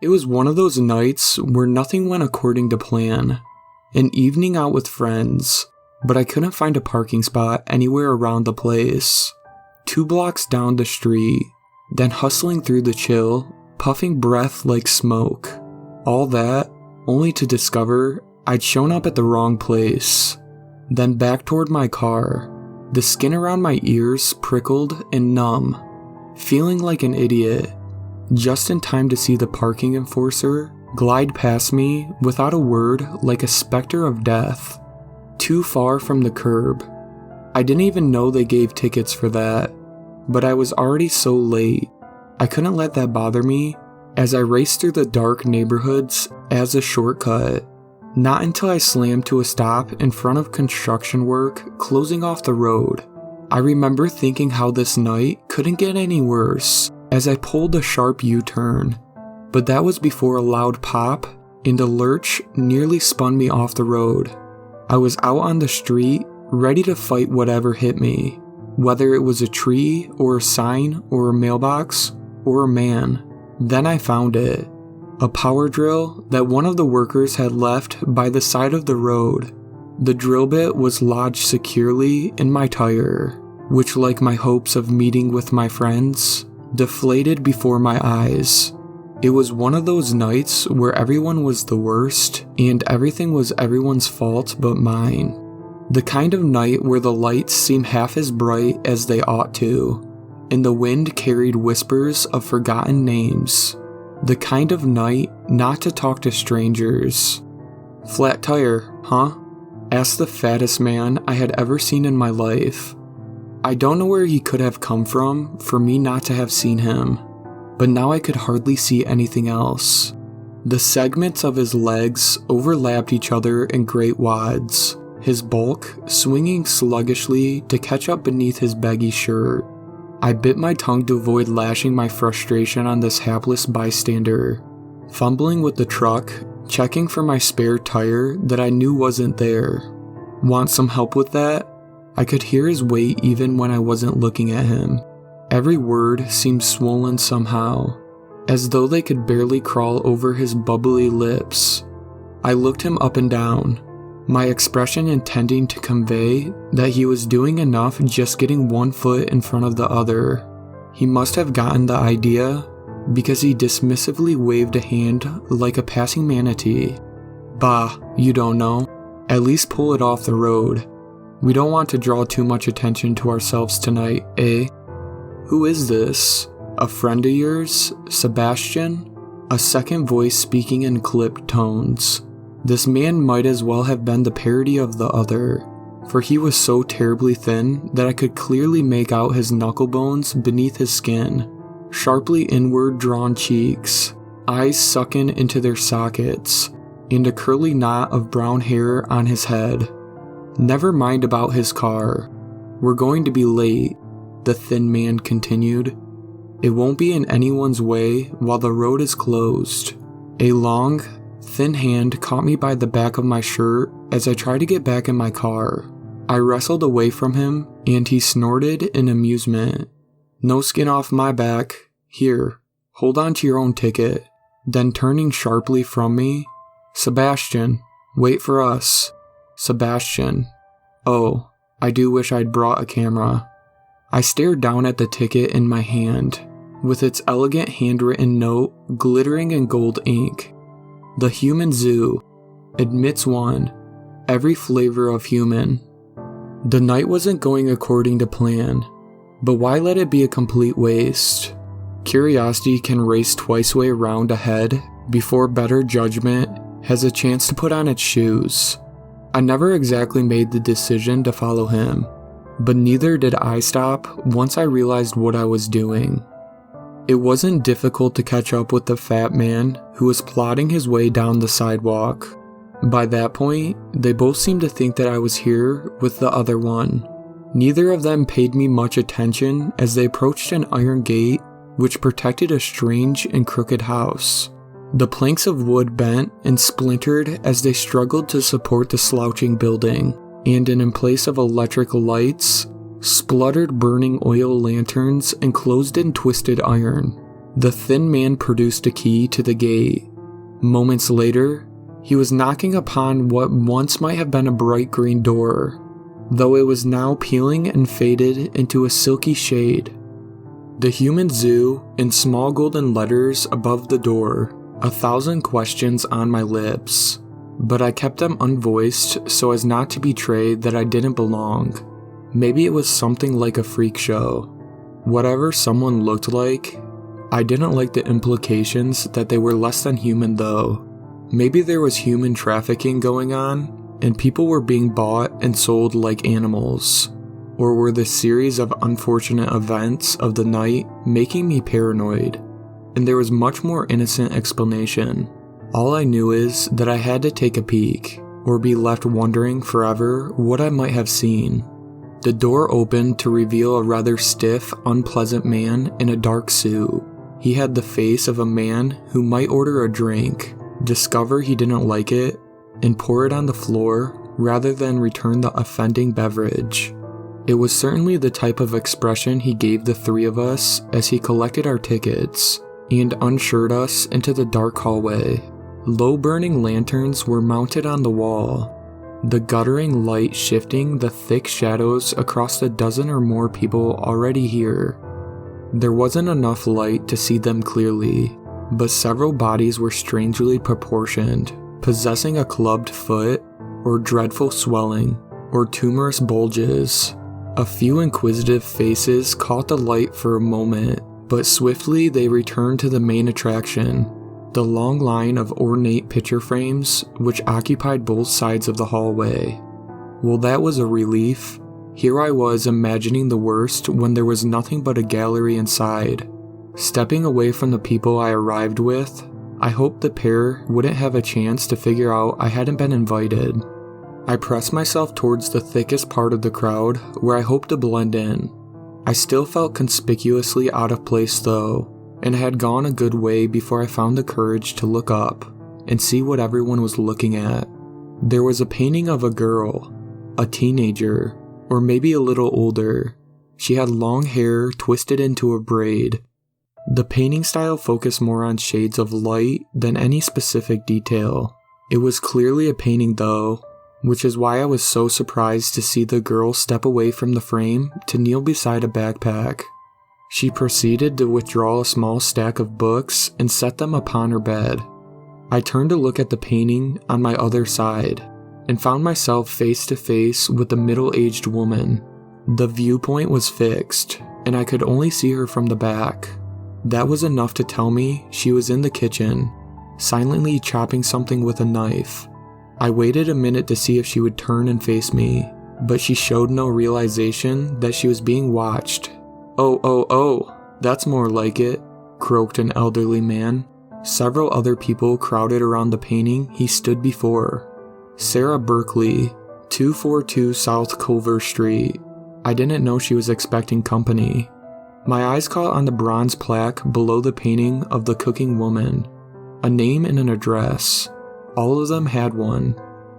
It was one of those nights where nothing went according to plan. An evening out with friends, but I couldn't find a parking spot anywhere around the place. 2 blocks down the street, then hustling through the chill, puffing breath like smoke. All that, only to discover I'd shown up at the wrong place. Then back toward my car, the skin around my ears prickled and numb, feeling like an idiot, just in time to see the parking enforcer glide past me without a word like a specter of death, too far from the curb. I didn't even know they gave tickets for that, but I was already so late. I couldn't let that bother me as I raced through the dark neighborhoods as a shortcut. Not until I slammed to a stop in front of construction work closing off the road. I remember thinking how this night couldn't get any worse as I pulled a sharp U-turn, but that was before a loud pop and a lurch nearly spun me off the road. I was out on the street, ready to fight whatever hit me, whether it was a tree or a sign or a mailbox or a man. Then I found it. A power drill that one of the workers had left by the side of the road. The drill bit was lodged securely in my tire, which, like my hopes of meeting with my friends, deflated before my eyes. It was one of those nights where everyone was the worst and everything was everyone's fault but mine. The kind of night where the lights seem half as bright as they ought to, and the wind carried whispers of forgotten names. The kind of night not to talk to strangers. "Flat tire, huh?" asked the fattest man I had ever seen in my life. I don't know where he could have come from for me not to have seen him, but now I could hardly see anything else. The segments of his legs overlapped each other in great wads, his bulk swinging sluggishly to catch up beneath his baggy shirt. I bit my tongue to avoid lashing my frustration on this hapless bystander, fumbling with the truck, checking for my spare tire that I knew wasn't there. "Want some help with that?" I could hear his weight even when I wasn't looking at him. Every word seemed swollen somehow, as though they could barely crawl over his bubbly lips. I looked him up and down, my expression intending to convey that he was doing enough just getting one foot in front of the other. He must have gotten the idea, because he dismissively waved a hand like a passing manatee. "Bah, you don't know. At least pull it off the road. We don't want to draw too much attention to ourselves tonight, eh?" "Who is this? A friend of yours, Sebastian?" A second voice speaking in clipped tones. This man might as well have been the parody of the other, for he was so terribly thin that I could clearly make out his knuckle bones beneath his skin, sharply inward drawn cheeks, eyes sunken into their sockets, and a curly knot of brown hair on his head. "Never mind about his car. We're going to be late," the thin man continued. "It won't be in anyone's way while the road is closed." A long, thin hand caught me by the back of my shirt as I tried to get back in my car. I wrestled away from him, and he snorted in amusement. "No skin off my back. Here, hold on to your own ticket." Then turning sharply from me, "Sebastian, wait for us." Sebastian. Oh, I do wish I'd brought a camera. I stared down at the ticket in my hand, with its elegant handwritten note glittering in gold ink. "The Human Zoo. Admits one. Every flavor of human." The night wasn't going according to plan, but why let it be a complete waste? Curiosity can race twice way around ahead before better judgment has a chance to put on its shoes. I never exactly made the decision to follow him, but neither did I stop once I realized what I was doing. It wasn't difficult to catch up with the fat man who was plodding his way down the sidewalk. By that point, they both seemed to think that I was here with the other one. Neither of them paid me much attention as they approached an iron gate which protected a strange and crooked house. The planks of wood bent and splintered as they struggled to support the slouching building, and in place of electric lights, spluttered burning oil lanterns enclosed in twisted iron. The thin man produced a key to the gate. Moments later, he was knocking upon what once might have been a bright green door, though it was now peeling and faded into a silky shade. The Human Zoo in small golden letters above the door, 1,000 questions on my lips, but I kept them unvoiced so as not to betray that I didn't belong. Maybe it was something like a freak show. Whatever someone looked like, I didn't like the implications that they were less than human though. Maybe there was human trafficking going on, and people were being bought and sold like animals. Or were the series of unfortunate events of the night making me paranoid? And there was much more innocent explanation. All I knew is that I had to take a peek, or be left wondering forever what I might have seen. The door opened to reveal a rather stiff, unpleasant man in a dark suit. He had the face of a man who might order a drink, discover he didn't like it, and pour it on the floor rather than return the offending beverage. It was certainly the type of expression he gave the three of us as he collected our tickets and unshirt us into the dark hallway. Low burning lanterns were mounted on the wall, the guttering light shifting the thick shadows across the dozen or more people already here. There wasn't enough light to see them clearly, but several bodies were strangely proportioned, possessing a clubbed foot, or dreadful swelling, or tumorous bulges. A few inquisitive faces caught the light for a moment, but swiftly they returned to the main attraction, the long line of ornate picture frames which occupied both sides of the hallway. Well, that was a relief. Here I was imagining the worst when there was nothing but a gallery inside. Stepping away from the people I arrived with, I hoped the pair wouldn't have a chance to figure out I hadn't been invited. I pressed myself towards the thickest part of the crowd where I hoped to blend in. I still felt conspicuously out of place though, and had gone a good way before I found the courage to look up and see what everyone was looking at. There was a painting of a girl, a teenager, or maybe a little older. She had long hair twisted into a braid. The painting style focused more on shades of light than any specific detail. It was clearly a painting though, which is why I was so surprised to see the girl step away from the frame to kneel beside a backpack. She proceeded to withdraw a small stack of books and set them upon her bed. I turned to look at the painting on my other side, and found myself face to face with a middle-aged woman. The viewpoint was fixed, and I could only see her from the back. That was enough to tell me she was in the kitchen, silently chopping something with a knife. I waited a minute to see if she would turn and face me, but she showed no realization that she was being watched. Oh, that's more like it, croaked an elderly man. Several other people crowded around the painting he stood before. Sarah Berkeley, 242 South Culver Street. I didn't know she was expecting company. My eyes caught on the bronze plaque below the painting of the cooking woman. A name and an address. All of them had one.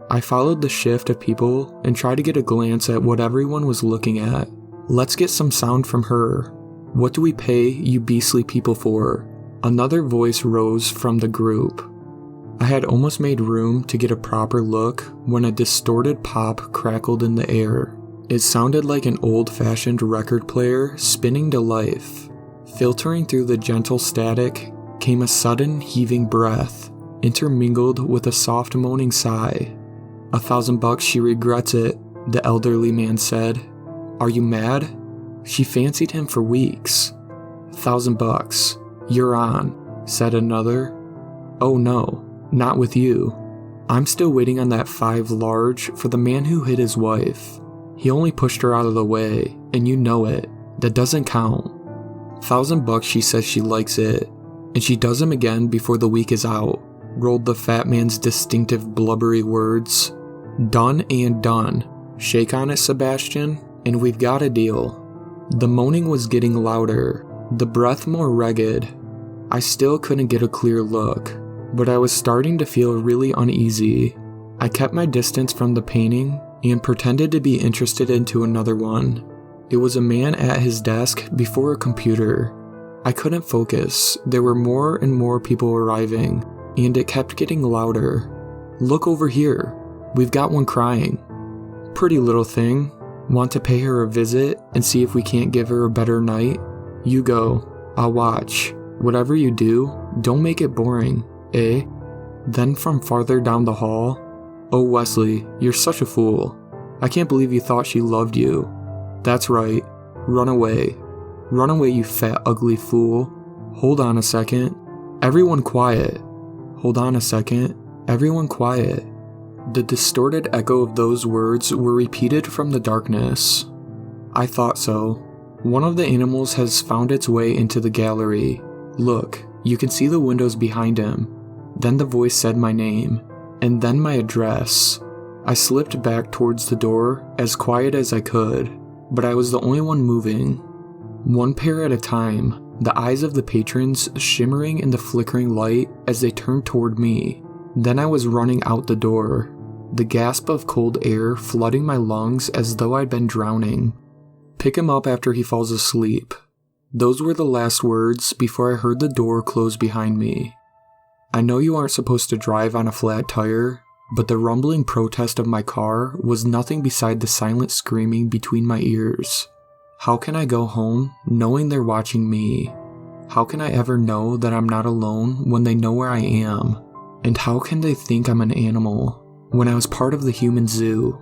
I followed the shift of people and tried to get a glance at what everyone was looking at. Let's get some sound from her. What do we pay you beastly people for? Another voice rose from the group. I had almost made room to get a proper look when a distorted pop crackled in the air. It sounded like an old-fashioned record player spinning to life. Filtering through the gentle static came a sudden heaving breath, intermingled with a soft moaning sigh. $1,000 she regrets it, the elderly man said. Are you mad? She fancied him for weeks. $1,000. You're on, said another. Oh no, not with you. I'm still waiting on that 5 large for the man who hit his wife. He only pushed her out of the way, and you know it. That doesn't count. $1,000 she says she likes it, and she does him again before the week is out, rolled the fat man's distinctive blubbery words. Done and done. Shake on it, Sebastian, and we've got a deal. The moaning was getting louder, the breath more ragged. I still couldn't get a clear look, but I was starting to feel really uneasy. I kept my distance from the painting and pretended to be interested into another one. It was a man at his desk before a computer. I couldn't focus. There were more and more people arriving, and it kept getting louder. Look over here. We've got one crying. Pretty little thing. Want to pay her a visit and see if we can't give her a better night? You go. I'll watch. Whatever you do, don't make it boring, eh? Then from farther down the hall, oh Wesley, you're such a fool. I can't believe you thought she loved you. That's right. Run away. Run away, you fat, ugly fool. Hold on a second. Everyone quiet. Hold on a second. Everyone quiet. The distorted echo of those words were repeated from the darkness. I thought so. One of the animals has found its way into the gallery. Look, you can see the windows behind him. Then the voice said my name, and then my address. I slipped back towards the door, as quiet as I could, but I was the only one moving. One pair at a time, the eyes of the patrons shimmering in the flickering light as they turned toward me. Then I was running out the door, the gasp of cold air flooding my lungs as though I'd been drowning. Pick him up after he falls asleep. Those were the last words before I heard the door close behind me. I know you aren't supposed to drive on a flat tire, but the rumbling protest of my car was nothing beside the silent screaming between my ears. How can I go home knowing they're watching me? How can I ever know that I'm not alone when they know where I am? And how can they think I'm an animal when I was part of the human zoo?